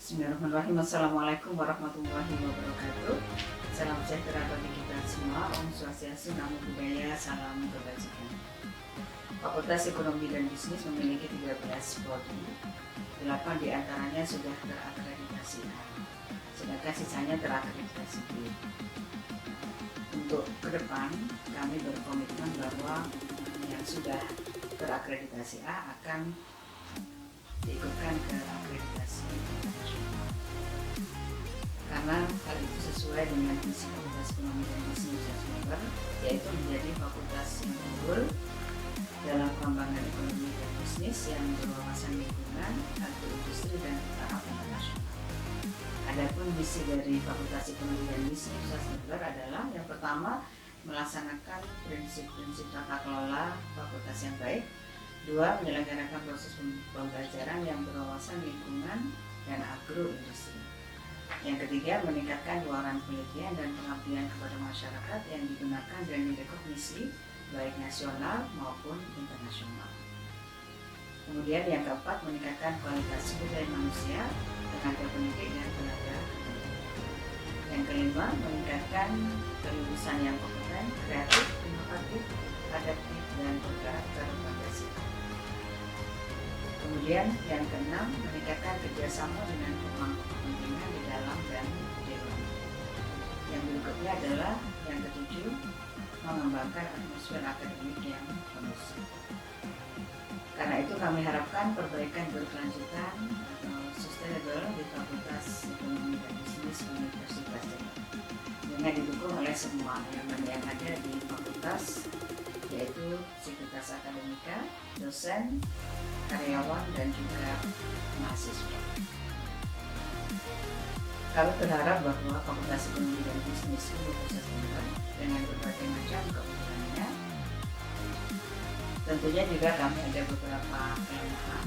Bismillahirrahmanirrahim. Assalamualaikum warahmatullahi wabarakatuh. Salam sejahtera bagi kita semua. Om Swastiastu, Namo Buddhaya, salam kebajikan. Fakultas Ekonomi dan Bisnis memiliki 13 prodi. 8 diantaranya sudah terakreditasi A, sedangkan sisanya terakreditasi B. Untuk ke depan, kami berkomitmen bahwa yang sudah terakreditasi A akan diikutkan ke akreditasi internasional, karena hal itu sesuai dengan visi Fakultas Ekonomi dan Bisnis Sumber, yaitu menjadi fakultas yang unggul dalam pengembangan ekonomi dan bisnis yang berwawasan lingkungan, agroindustri dan startup internasional. Adapun visi dari Fakultas Ekonomi dan Bisnis Sumber adalah yang pertama, melaksanakan prinsip-prinsip tata kelola fakultas yang baik. 2. Menyelenggarakan proses pembelajaran yang berwawasan lingkungan dan agroindustri. Yang ketiga, meningkatkan luaran penelitian dan pengabdian kepada masyarakat yang digunakan dan direkognisi baik nasional maupun internasional. Kemudian yang keempat, meningkatkan kualitas sumber daya manusia, tenaga pendidik dan tenaga pendidik. Yang kelima, meningkatkan kelulusan yang kompeten, kreatif, inovatif, adaptif dan berkarakter Pancasila. Kemudian yang keenam, meningkatkan kerjasama dengan pemangku kepentingan di dalam dan di luar. Yang berikutnya adalah yang ketujuh, mengembangkan atmosfer akademik yang kondusif. Karena itu kami harapkan perbaikan berkelanjutan atau sustainable di Fakultas Ekonomi dan Bisnis Universitas Jakarta dengan didukung oleh semua elemen yang ada di fakultas, yaitu sivitas akademika, dosen, karyawan, dan juga mahasiswa. Kami berharap bahwa Fakultas Ekonomi dan Bisnis Universitas Jakarta dengan berbagai macam keunggulannya, tentunya juga kami ada beberapa kelemahan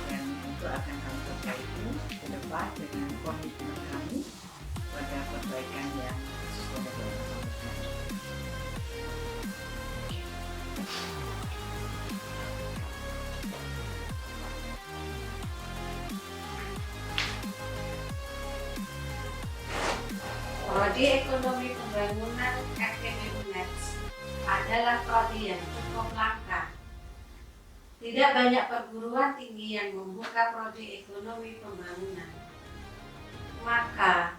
dan itu akan kami perbaiki ke depan dengan komitmen kami pada perbaikan yang sustainable. Prodi Ekonomi Pembangunan FEB UNEDS adalah prodi yang cukup langka. Tidak banyak perguruan tinggi yang membuka prodi Ekonomi Pembangunan. Maka,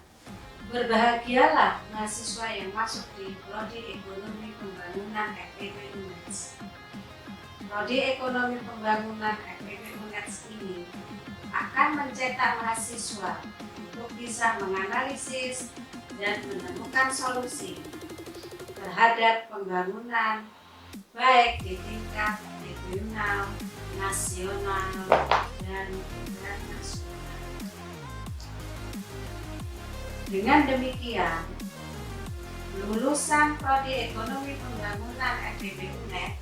berbahagialah mahasiswa yang masuk di Prodi Ekonomi Pembangunan FEB UNEDS. Prodi Ekonomi Pembangunan FEB UNEDS ini akan mencetak mahasiswa untuk bisa menganalisis dan menemukan solusi terhadap pembangunan baik di tingkat regional, nasional, dan internasional. Dengan demikian, lulusan Prodi Ekonomi Pembangunan FEB UNED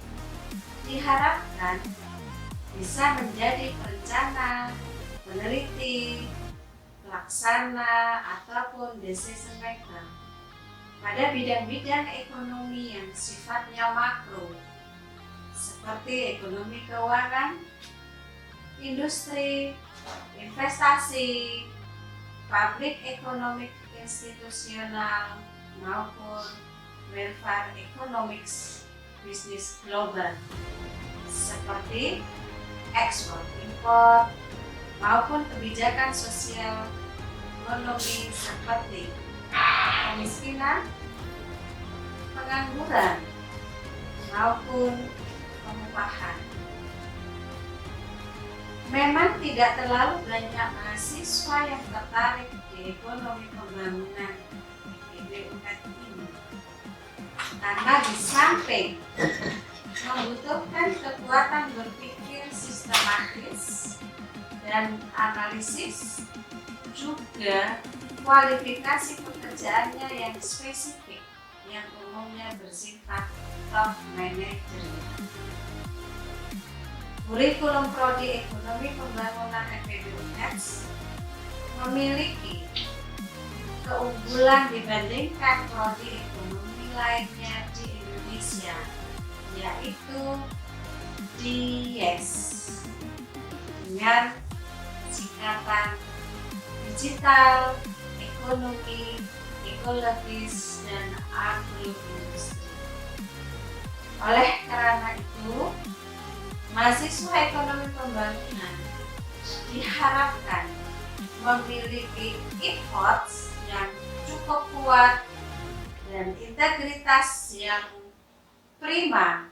diharapkan bisa menjadi perencana, peneliti, pelaksana, ataupun decision maker pada bidang-bidang ekonomi yang sifatnya makro, seperti ekonomi keuangan, industri, investasi, public economic institusional, maupun welfare economics bisnis global, seperti ekspor impor maupun kebijakan sosial ekonomi seperti kemiskinan, pengangguran, maupun pengupahan. Memang tidak terlalu banyak mahasiswa yang tertarik di ekonomi pembangunan FEB UNED ini, karena di samping membutuhkan kekuatan berpikir sistematis dan analisis, juga kualifikasi pekerjaannya yang spesifik yang umumnya bersifat top managerial. Kurikulum Prodi Ekonomi Pembangunan FEB UNEDS memiliki keunggulan dibandingkan prodi ekonomi lainnya di Indonesia, yaitu DIES dengan singkatan digital, ekonomi, ekologis, dan agroindustri. Oleh karena itu, mahasiswa ekonomi pembangunan diharapkan memiliki ethos yang cukup kuat dan integritas yang prima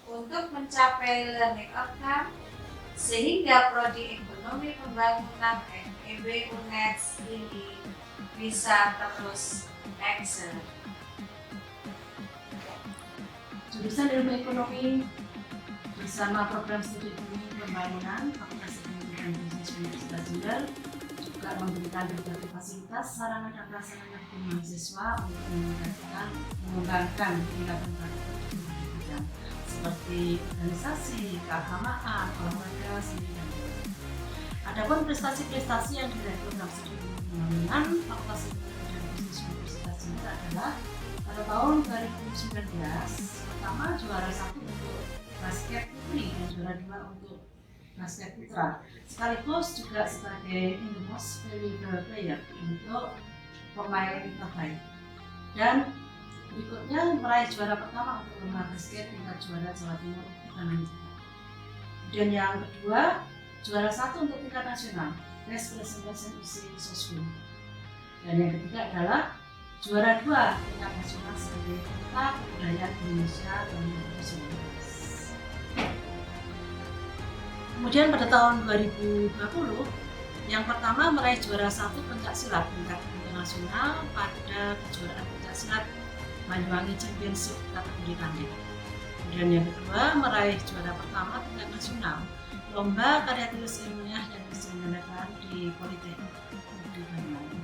untuk mencapai learning outcome sehingga prodi ekonomi pembangunan FEB UNEDS ini bisa terus eksil. Jurusan Ilmu Ekonomi bersama program studi ekonomi pembangunan Fakultas Ekonomi dan Bisnis Universitas Jember juga memberikan berbagai fasilitas sarana dan prasarana bagi mahasiswa untuk mengembangkan peningkatan karakter seperti organisasi, keagamaan, olahraga, seni dan budaya. Adapun prestasi-prestasi yang diraih program studi ekonomi pembangunan Fakultas Ekonomi dan Bisnis Universitas Jember adalah pada tahun 2019 pertama juara 1 untuk basket putri dan juara 2 untuk basket putra, sekaligus juga sebagai the most valuable player untuk pemain terbaik. Dan berikutnya meraih juara pertama untuk lomba basket tingkat juara Jawa Timur dan kemudian yang kedua juara 1 untuk tingkat nasional Best Presentation IC Sosum, dan yang ketiga adalah juara 2 tingkat nasional sebagai Duta Kebudayaan Indonesia tahun 2019. Kemudian pada tahun 2020 yang pertama meraih juara 1 pencak silat tingkat internasional pada kejuaraan pencak silat Banyuwangi Championship kategori tanding. Kemudian yang kedua meraih juara pertama tingkat nasional lomba karya tulis ilmiah yang diselenggarakan di Politeknik Negeri Banyuwangi.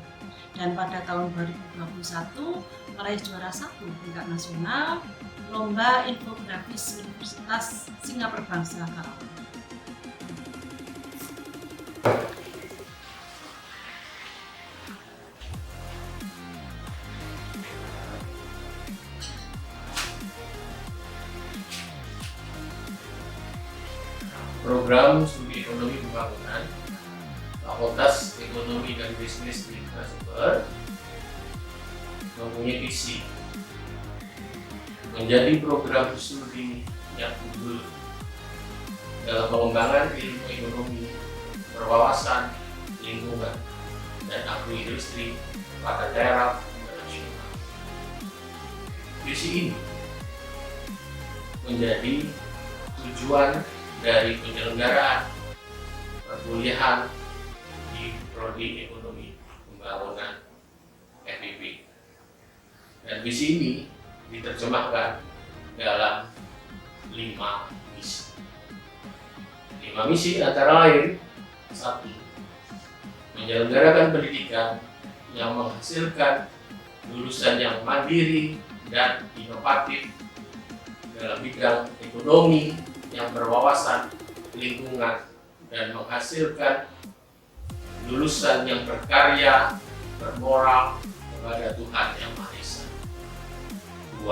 Dan pada tahun 2021 meraih juara 1 tingkat nasional lomba infografis Universitas Singapura Bangsa Karawang. Program Studi Ekonomi Pembangunan Fakultas Ekonomi dan Bisnis di Jember mempunyai visi menjadi program studi yang unggul dalam pengembangan ilmu ekonomi, berwawasan, lingkungan, dan agroindustri pada daerah nasional. Visi ini menjadi tujuan dari penyelenggaraan perkuliahan di Prodi Ekonomi Pembangunan FEB. Dan visi ini diterjemahkan dalam 5 misi. 5 misi antara lain: 1. Menyelenggarakan pendidikan yang menghasilkan lulusan yang mandiri dan inovatif dalam bidang ekonomi, yang berwawasan, lingkungan, dan menghasilkan lulusan yang berkarya, bermoral kepada Tuhan Yang Maha Esa. 2.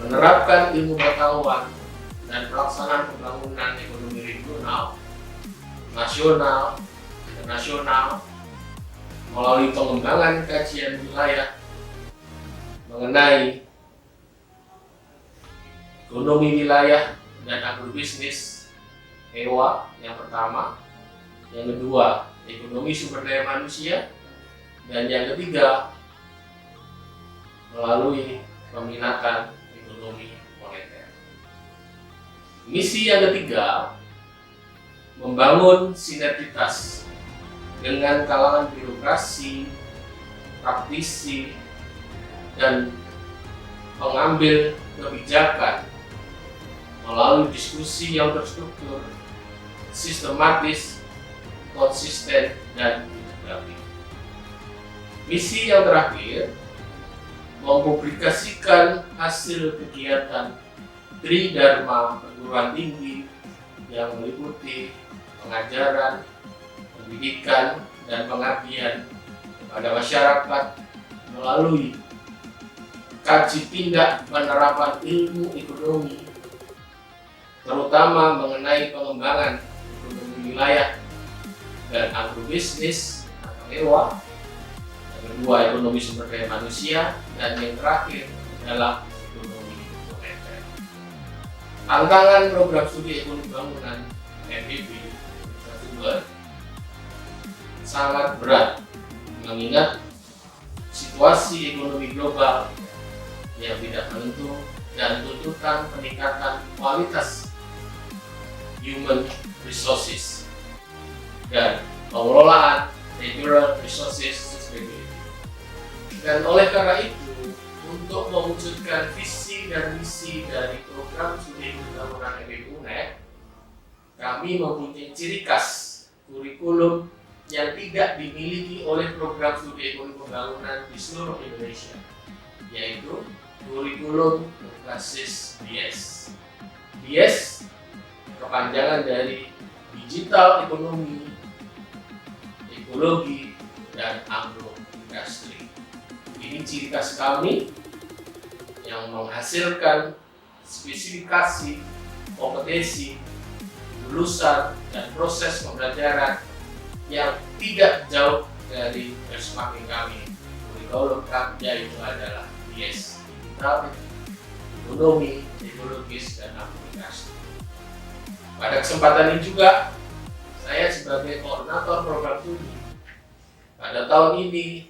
Menerapkan ilmu pengetahuan dan pelaksanaan pembangunan ekonomi regional, nasional, internasional melalui pengembangan kajian wilayah mengenai ekonomi wilayah dan agrobisnis EWA yang pertama, yang kedua ekonomi sumber daya manusia, dan yang ketiga melalui peminatan ekonomi moneter. Misi yang ketiga, membangun sinergitas dengan kalangan birokrasi, praktisi, dan pengambil kebijakan melalui diskusi yang terstruktur, sistematis, konsisten, dan integratif. Misi yang terakhir, mempublikasikan hasil kegiatan Tridharma perguruan tinggi yang meliputi pengajaran, pendidikan, dan pengabdian kepada masyarakat melalui kaji tindak penerapan ilmu ekonomi, terutama mengenai pengembangan ekonomi wilayah dan agrobisnis atau EWA, yang kedua ekonomi sumber daya manusia, dan yang terakhir adalah ekonomi moneter. Tantangan program studi ekonomi bangunan FEB Sumber sangat berat mengingat situasi ekonomi global yang tidak menentu dan tuntutan peningkatan kualitas human resources dan pengelolaan natural resources sustainability. Dan oleh karena itu, untuk mewujudkan visi dan misi dari program studi pembangunan FEB UNED, kami mempunyai ciri khas kurikulum yang tidak dimiliki oleh program studi ekonomi pembangunan di seluruh Indonesia, yaitu kurikulum berbasis DIES. DIES kepanjangan dari digital ekonomi, ekologi, dan agroindustri. Ini ciri khas kami yang menghasilkan spesifikasi, kompetensi, lulusan, dan proses pembelajaran yang tidak jauh dari benchmarking kami. Kurikulum kami yaitu adalah DIES, digital, ekonomi, ekologis, dan agroindustri. Pada kesempatan ini juga, saya sebagai koordinator program studi pada tahun ini,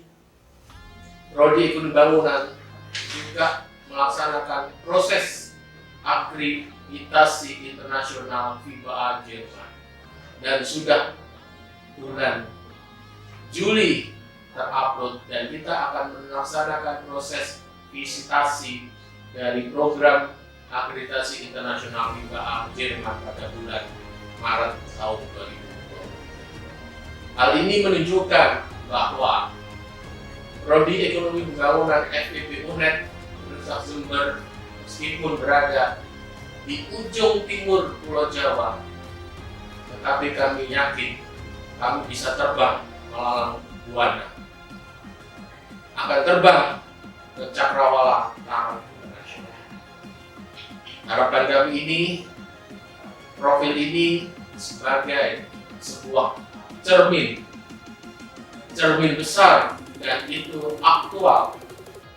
Prodi Ekonomi Bangunan juga melaksanakan proses akreditasi internasional FIBA Jerman, dan sudah bulan Juli terupload, dan kita akan melaksanakan proses visitasi dari program akreditasi internasional FIBA Jerman pada bulan Maret tahun 2020. Hal ini menunjukkan bahwa Prodi Ekonomi Pembangunan FEB UNED Universitas Sumber meskipun berada di ujung timur Pulau Jawa, tetapi kami yakin kami bisa terbang melalang buana, akan terbang ke cakrawala taraf internasional. Harapan kami ini, profil ini sebagai sebuah cermin besar, dan itu aktual,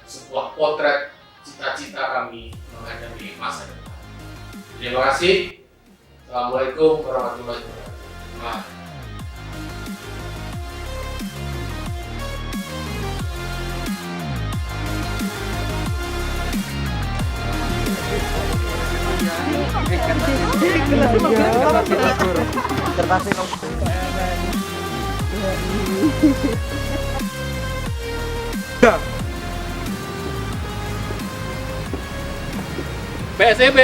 sebuah potret cita-cita kami menghadapi masa depan. Terima kasih. Assalamualaikum warahmatullahi wabarakatuh. PSBB.